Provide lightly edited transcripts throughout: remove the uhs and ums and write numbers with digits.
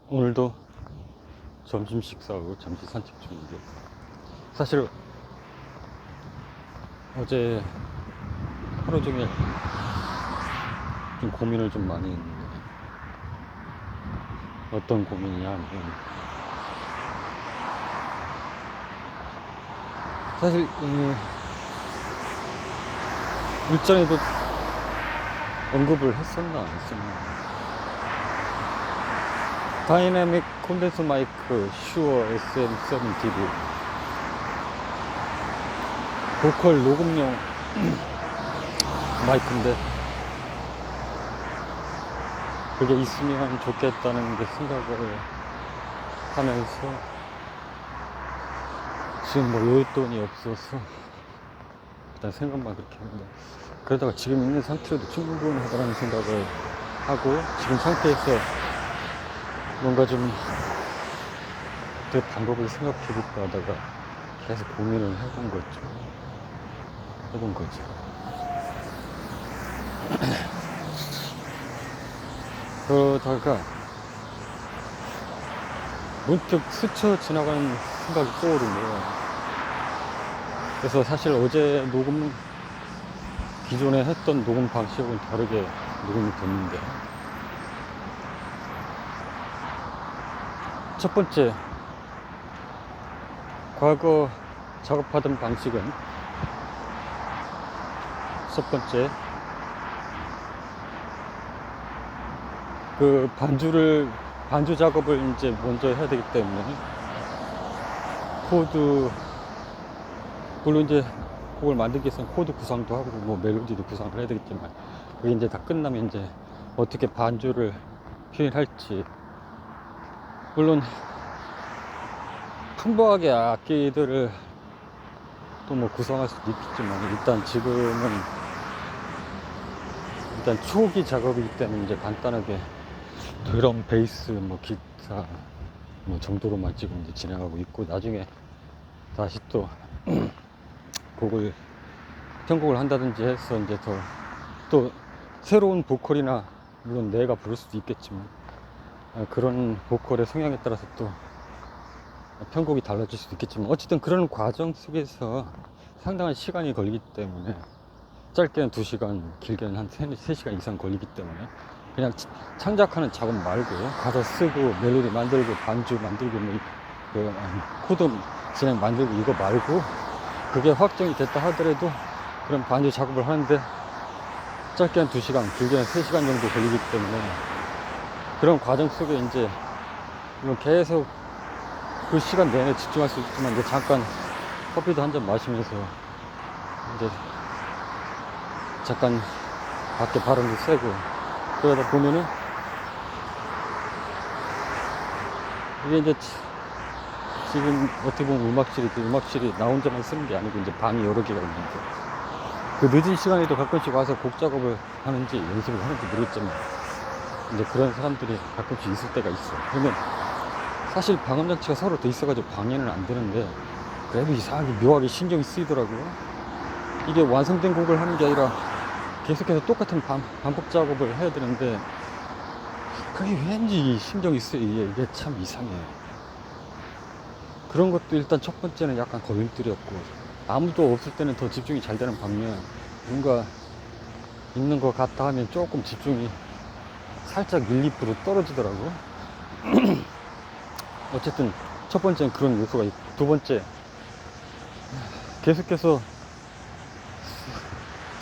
오늘도 점심 식사하고 잠시 산책 중인데, 사실 어제 하루 종일 좀 고민을 좀 많이 했는데, 어떤 고민이냐 하면, 사실 일전에도 언급을 했었나 안 했었나, 다이내믹 콘덴서 마이크 슈어 SM7DV 보컬 녹음용 마이크인데, 그게 있으면 좋겠다는 게 생각을 하면서, 지금 뭐 여윳돈이 없어서 일단 생각만 그렇게 했는데, 그러다가 지금 있는 상태로도 충분하다는 생각을 하고, 지금 상태에서 뭔가 좀 그 방법을 생각해볼까 하다가 계속 고민을 해본 거죠. 그러다가 문득 스쳐 지나가는 생각이 떠오르네요. 그래서 사실 어제 기존에 했던 녹음 방식은 다르게 녹음이 됐는데, 첫 번째, 과거 작업하던 방식은, 첫 번째, 그 반주 작업을 이제 먼저 해야 되기 때문에, 물론 이제 곡을 만들기 위해서는 코드 구상도 하고 뭐 멜로디도 구상을 해야 되겠지만, 그게 이제 다 끝나면 이제 어떻게 반주를 표현할지, 물론 풍부하게 악기들을 또 뭐 구성할 수도 있겠지만, 일단 지금은 초기 작업이기 때문에 이제 간단하게 드럼, 베이스, 뭐 기타 뭐 정도로만 지금 이제 진행하고 있고, 나중에 다시 또 편곡을 한다든지 해서 이제 또 새로운 보컬이나, 물론 내가 부를 수도 있겠지만, 그런 보컬의 성향에 따라서 또 편곡이 달라질 수도 있겠지만, 어쨌든 그런 과정 속에서 상당한 시간이 걸리기 때문에, 짧게는 2시간, 길게는 한 3시간 이상 걸리기 때문에, 그냥 창작하는 작업 말고, 가사 쓰고 멜로디 만들고 반주 만들고 코드 진행 만들고 이거 말고, 그게 확정이 됐다 하더라도 그런 반주 작업을 하는데 짧게 한 2시간, 길게 한 3시간 정도 걸리기 때문에, 그런 과정 속에 이제 물론 계속 그 시간 내내 집중할 수 있지만, 이제 잠깐 커피도 한 잔 마시면서 이제 잠깐 밖에 바람도 쐬고, 그러다 보면은 이게 이제 지금 어떻게 보면 음악실이 나 혼자만 쓰는 게 아니고 이제 방이 여러 개가 있는데, 그 늦은 시간에도 가끔씩 와서 곡 작업을 하는지 연습을 하는지 모르겠지만, 이제 그런 사람들이 가끔씩 있을 때가 있어. 그러면 사실 방음장치가 서로 돼 있어가지고 방해는 안 되는데, 그래도 이상하게 묘하게 신경이 쓰이더라고요. 이게 완성된 곡을 하는 게 아니라 계속해서 똑같은 반복 작업을 해야 되는데, 그게 왠지 신경이 쓰여. 이게 참 이상해. 그런 것도 일단 첫 번째는 약간 걸림돌이었고, 아무도 없을 때는 더 집중이 잘 되는 반면, 뭔가 있는 것 같다 하면 조금 집중이 살짝 1~2% 떨어지더라고. 어쨌든 첫 번째는 그런 요소가 있고, 두 번째, 계속해서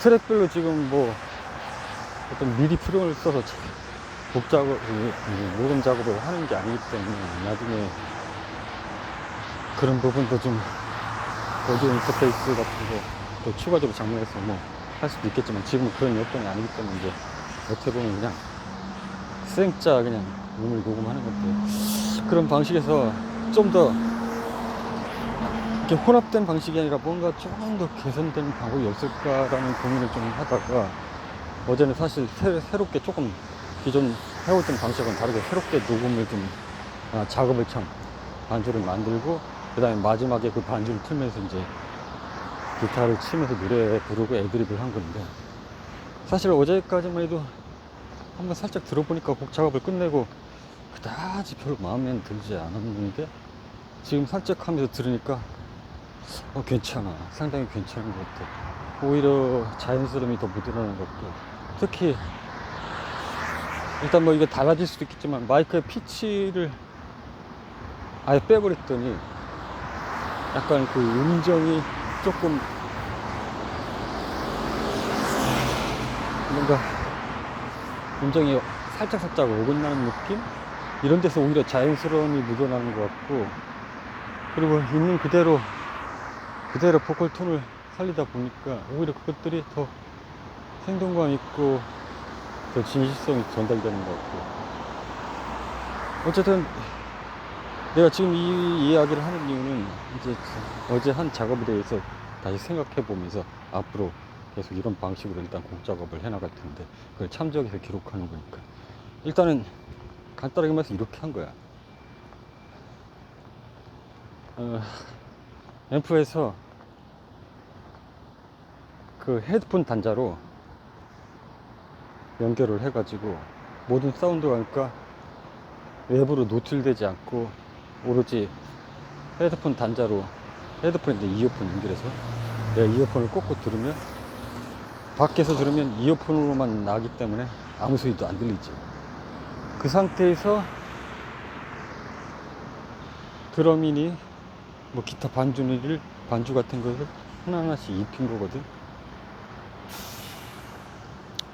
트랙별로 지금 뭐 어떤 미리 프로를 써서 녹음 작업을 하는 게 아니기 때문에, 나중에 그런 부분도 좀 오디오 인터페이스 같은 거 또 추가적으로 장만해서 뭐 할 수도 있겠지만, 지금은 그런 여건이 아니기 때문에, 이제 어떻게 보면 그냥 생짜 그냥 음을 녹음하는 건데, 그런 방식에서 좀 더 이렇게 혼합된 방식이 아니라 뭔가 조금 더 개선된 방법이 없을까라는 고민을 좀 하다가, 어제는 사실 새롭게 조금 기존 해오던 방식은 다르게 새롭게 녹음을 좀 작업을 반주를 만들고, 그 다음에 마지막에 그 반주를 틀면서 이제 기타를 치면서 노래 부르고 애드립을 한 건데, 사실 어제까지만 해도 한번 살짝 들어보니까 곡 작업을 끝내고 그다지 별로 마음에 들지 않았는데 지금 산책하면서 들으니까 괜찮아. 상당히 괜찮은 것 같아. 오히려 자연스러움이 더 묻어나는 것 같고, 특히 일단 뭐 이게 달라질 수도 있겠지만 마이크의 피치를 아예 빼버렸더니 약간 그 음정이 조금 뭔가 음정이 살짝살짝 어긋나는 느낌? 이런 데서 오히려 자연스러움이 묻어나는 것 같고, 그리고 있는 그대로 보컬 톤을 살리다 보니까 오히려 그것들이 더 생동감 있고 더 진실성이 전달되는 것 같고, 어쨌든 내가 지금 이 이야기를 하는 이유는 이제 어제 한 작업에 대해서 다시 생각해 보면서 앞으로 계속 이런 방식으로 일단 곡 작업을 해 나갈 텐데, 그걸 참조해서 기록하는 거니까 일단은 간단하게 말해서 이렇게 한 거야. 앰프에서 그 헤드폰 단자로 연결을 해가지고 모든 사운드가 그러니까 외부로 노출되지 않고 오로지 헤드폰 단자로, 헤드폰인데 이어폰 연결해서 내가 이어폰을 꽂고 들으면, 밖에서 들으면 이어폰으로만 나기 때문에 아무 소리도 안 들리지. 그 상태에서 드럼이니 뭐 기타 반주 같은 것을 하나하나씩 입힌 거거든.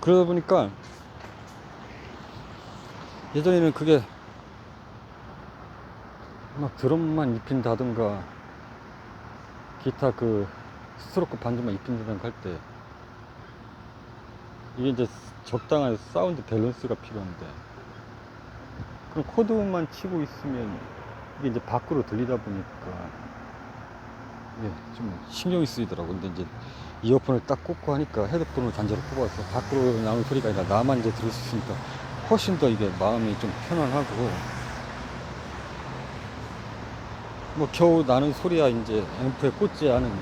그러다 보니까 예전에는 그게 막 드럼만 입힌다든가 기타 그 스트로크 반주만 입힌다든가 할 때 이게 이제 적당한 사운드 밸런스가 필요한데, 그럼 코드만 치고 있으면 이게 이제 밖으로 들리다 보니까 이게 좀 신경이 쓰이더라고. 근데 이제 이어폰을 딱 꽂고 하니까, 헤드폰을 단자로 꼽아서 밖으로 나오는 소리가 아니라 나만 이제 들을 수 있으니까 훨씬 더 이게 마음이 좀 편안하고, 뭐 겨우 나는 소리야 이제 앰프에 꽂지 않은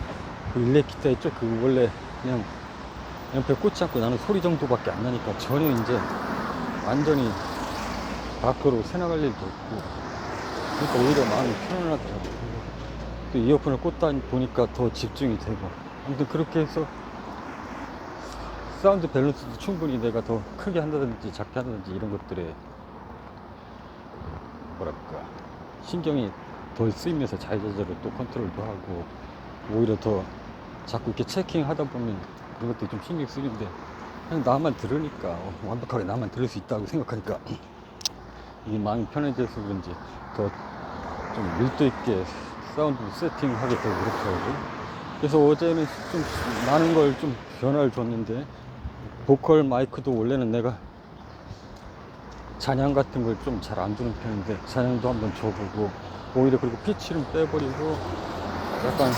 그 일렉 기타 있죠? 그 원래 그냥 앰프에 꽂지 않고 나는 소리 정도밖에 안 나니까 전혀 이제 완전히 밖으로 새나갈 일도 없고, 그러니까 오히려 마음이 편안하더라고. 또 이어폰을 꽂다 보니까 더 집중이 되고, 아무튼 그렇게 해서 사운드 밸런스도 충분히 내가 더 크게 한다든지 작게 한다든지 이런 것들에 뭐랄까 신경이 덜 쓰이면서 자유자재로 또 컨트롤도 하고, 오히려 더 자꾸 이렇게 체킹 하다 보면 그런 것들이 좀 신경 쓰이는데, 그냥 나만 들으니까 완벽하게 나만 들을 수 있다고 생각하니까 이게 마음이 편해져서 그런지 더 좀 밀도 있게 사운드 세팅하게 되고 그렇더라고. 그래서 어제는 좀 많은 걸 좀 변화를 줬는데, 보컬 마이크도 원래는 내가 잔향 같은 걸 좀 잘 안 주는 편인데 잔향도 한번 줘보고, 오히려 그리고 피치는 빼버리고 약간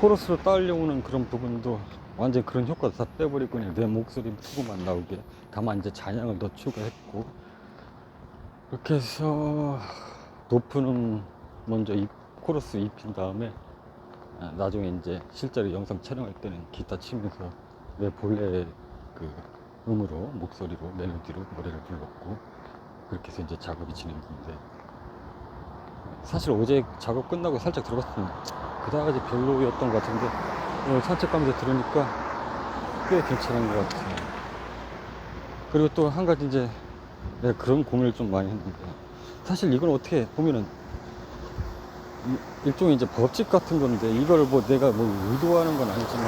코러스로 따려오는 그런 부분도 완전 그런 효과도 다 빼버리고 그냥 내 목소리 투구만 나오게 다만 이제 잔향을 더 추가했고, 그렇게 해서 높은 먼저 코러스 입힌 다음에 나중에 이제 실제로 영상 촬영할 때는 기타 치면서 내 본래 그 음으로, 목소리로, 멜로디로 노래를 불렀고, 그렇게 해서 이제 작업이 진행되는데, 사실 어제 작업 끝나고 살짝 들어봤을 때는 그다지 별로였던 것 같은데 오늘 산책 가면서 들으니까 꽤 괜찮은 것 같아요. 그리고 또 한 가지 이제 내가 그런 고민을 좀 많이 했는데, 사실 이건 어떻게 보면은 일종의 이제 법칙 같은 건데, 이걸 뭐 내가 뭐 의도하는 건 아니지만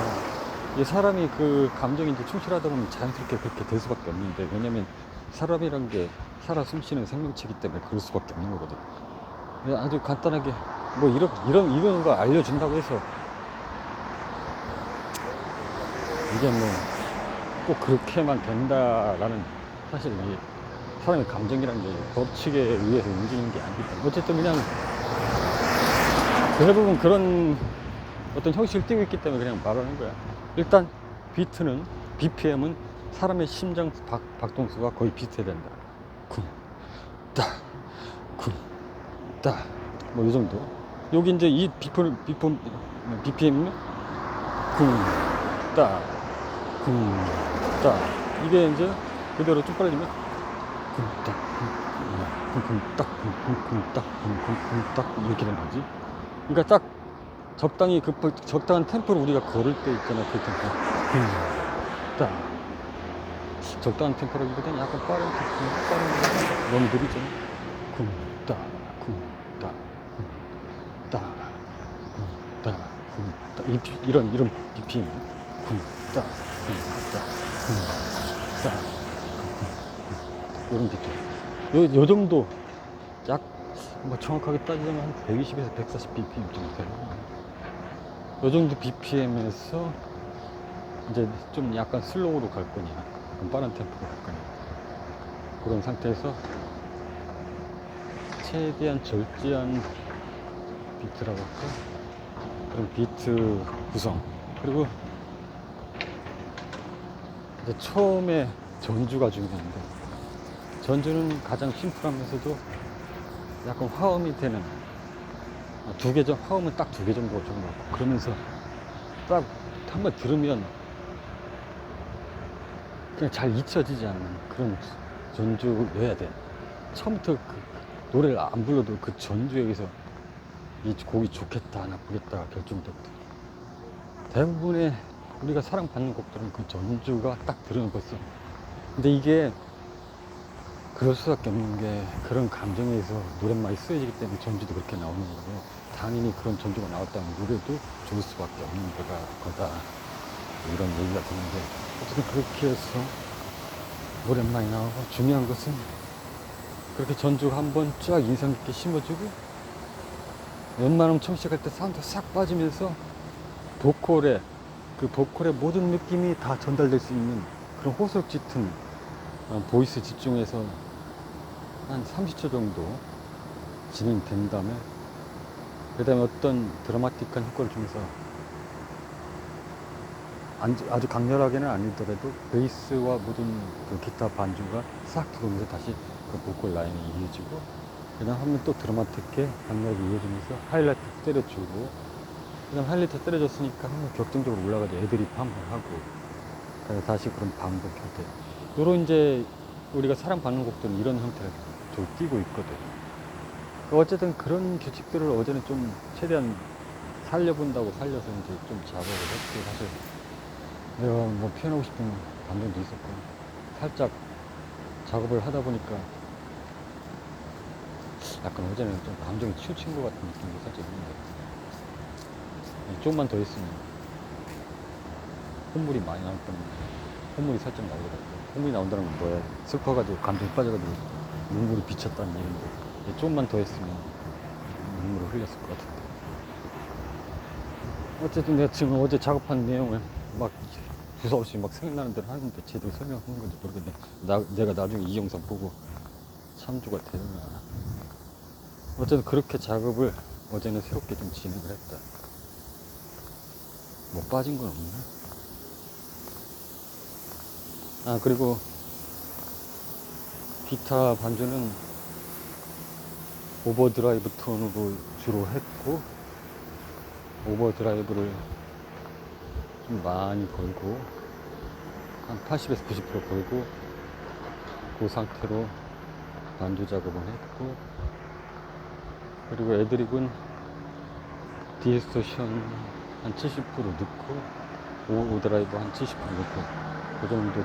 이 사람이 그 감정이 이제 충실하다 보면 자연스럽게 그렇게 될 수밖에 없는데, 왜냐면 사람이란 게 살아 숨쉬는 생명체이기 때문에 그럴 수밖에 없는 거거든. 아주 간단하게 뭐 이런 거 알려준다고 해서 이게 뭐 꼭 그렇게만 된다라는, 사실 이 사람의 감정이란 게 법칙에 의해서 움직이는 게 아니기 때문에 어쨌든 그냥 대부분 그런 어떤 형식을 띄고 있기 때문에 그냥 말하는 거야. 일단 비트는, BPM은 사람의 심장 박동수가 거의 비슷해야 된다. 쿵, 따, 쿵, 따, 뭐 이 정도. 여기 이제 이 BPM이면 쿵, 따, 쿵, 따. 이게 이제 그대로 쭉 빨라지면 쿵쿵딱 쿵쿵딱 쿵쿵쿵딱 쿵쿵쿵딱 이렇게 된 거지. 그러니까 딱 적당히 적당한 템포로 우리가 걸을 때 있잖아. 그 템포. 쿵딱 적당한 템포라기보다는 약간 빠른 템포. 빠른 너무 느리잖아. 쿵딱 쿵딱 쿵딱 쿵딱 쿵딱 이런 BPM. 쿵딱 쿵딱 쿵딱 이런 BPM. 요 정도 뭐 정확하게 따지자면 한 120에서 140 BPM 정도 돼요. 요 정도 BPM에서 이제 좀 약간 슬로우로 갈 거냐, 약간 빠른 템포로 갈 거냐, 그런 상태에서 최대한 절제한 비트라고 할까? 그런 비트 구성. 그리고 이제 처음에 전주가 중요한데, 전주는 가장 심플하면서도 약간 화음이 되는, 화음은 딱 2개 정도가 좋은 것 같고, 그러면서 딱 한번 들으면 그냥 잘 잊혀지지 않는 그런 전주여야 돼. 처음부터 노래를 안 불러도 그 전주에서 이 곡이 좋겠다 나쁘겠다 결정되거든. 대부분의 우리가 사랑받는 곡들은 그 전주가 딱 들으면 벌써. 근데 이게 그럴 수밖에 없는 게, 그런 감정에서 노랫말이 쓰여지기 때문에 전주도 그렇게 나오는 거고, 당연히 그런 전주가 나왔다면 노래도 좋을 수밖에 없는 거다, 이런 얘기가 드는데, 어쨌든 그렇게 해서 노랫말이 나오고, 중요한 것은 그렇게 전주가 한번 쫙 인상 깊게 심어주고, 웬만하면 처음 시작할 때 사운드 싹 빠지면서 보컬의 모든 느낌이 다 전달될 수 있는 그런 호소력 짙은 보이스 집중해서 한 30초 정도 진행된 다음에, 그 다음에 어떤 드라마틱한 효과를 주면서 아주 강렬하게는 아니더라도 베이스와 모든 그 기타 반주가 싹 들어오면서 다시 그 보컬 라인이 이어지고, 그 다음 하면 또 드라마틱하게 강렬하게 이어지면서 하이라이트 때려주고, 그 다음 하이라이트 때려줬으니까 한번 격정적으로 올라가서 애드립 한번 하고, 다시 그런 반복 형태. 요런 이제 우리가 사랑받는 곡들은 이런 형태로 좀 띄고 있거든. 어쨌든 그런 규칙들을 어제는 좀 최대한 살려본다고 살려서 이제 좀 작업을 했고, 사실 내가 뭐 표현하고 싶은 감정도 있었고, 살짝 작업을 하다 보니까 약간 어제는 좀 감정이 치우친 것 같은 느낌이 살짝 있는데, 조금만 더 있으면 콧물이 많이 나올 뻔했는데, 콧물이 살짝 나오더라고요. 콧물이 나온다는 건 뭐야? 슬퍼가지고 감정이 빠져가지고 눈물이 비쳤다는 얘기인데, 조금만 더 했으면 눈물을 흘렸을 것 같은데. 어쨌든 내가 지금 어제 작업한 내용을 막 두서없이 막 생각나는 대로 하는데 제대로 설명하는 건지 모르겠네. 내가 나중에 이 영상 보고 참조가 되나. 어쨌든 그렇게 작업을 어제는 새롭게 좀 진행을 했다. 뭐 빠진 건 없나? 그리고 기타 반주는 오버드라이브 톤으로 주로 했고, 오버드라이브를 좀 많이 걸고, 한 80에서 90% 걸고, 그 상태로 반주 작업을 했고, 그리고 애드립은 디스토션 한 70% 넣고, 오드라이브 한 70% 넣고, 그 정도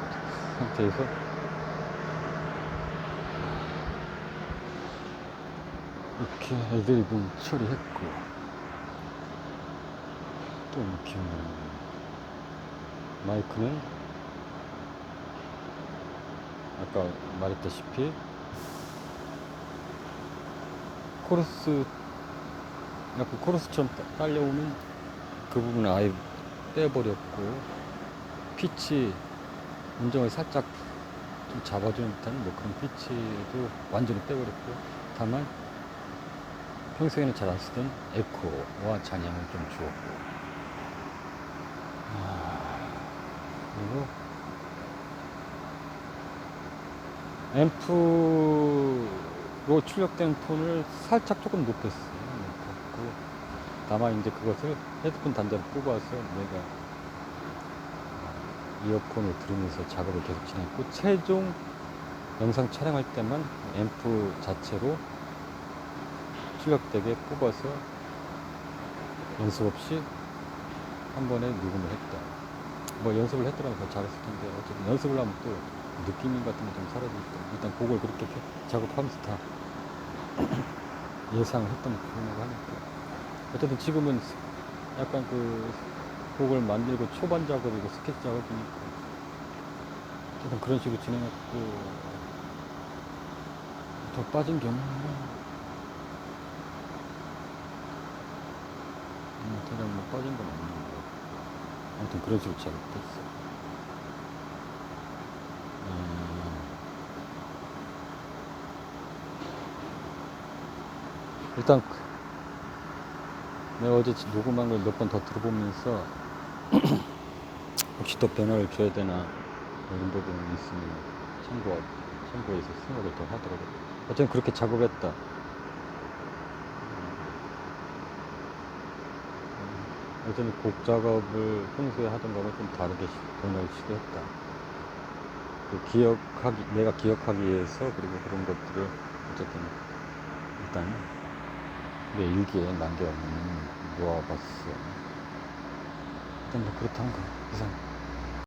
상태에서 이렇게 애드립은 처리했고, 또 이렇게 마이크는 아까 말했다시피 코러스, 약간 코러스처럼 딸려오는 그 부분을 아예 빼버렸고, 피치 음정을 살짝 좀 잡아주는 듯한 뭐 그런 피치도 완전히 빼버렸고, 다만 평소에는 잘 안 쓰던 에코와 잔향을 좀 주었고, 그리고 앰프로 출력된 톤을 살짝 조금 높였어요. 높였고, 다만 이제 그것을 헤드폰 단자로 뽑아서 내가 이어폰을 들으면서 작업을 계속 진행했고, 최종 영상 촬영할 때만 앰프 자체로 출력되게 뽑아서 연습 없이 한 번에 녹음을 했다. 뭐 연습을 했더라면 더 잘했을 텐데 어쨌든 연습을 하면 또 느낌 같은 게 좀 사라지기 때문에 일단 곡을 그렇게 작업하면서 다 예상을 했던 부분이고 하니까 어쨌든 지금은 약간 그 곡을 만들고 초반 작업이고 스케치 작업이니까 어쨌든 그런 식으로 진행했고 더 빠진 경우는 대략 뭐 빠진 건 없는 거 같고 아무튼 그런 식으로 작업했어. 일단 내가 어제 녹음한 걸 몇 번 더 들어보면서 혹시 또 변화를 줘야 되나 이런 부분이 있으면 참고해서 생각을 더 하더라고. 어쨌든 그렇게 작업했다. 어쨌든 곡 작업을 평소에 하던 거는 좀 다르게 변화를 시도했다. 내가 기억하기 위해서 그리고 그런 것들을 어쨌든 일단 내 일기에 모아봤어. 일단 뭐 그렇다는 거 이상.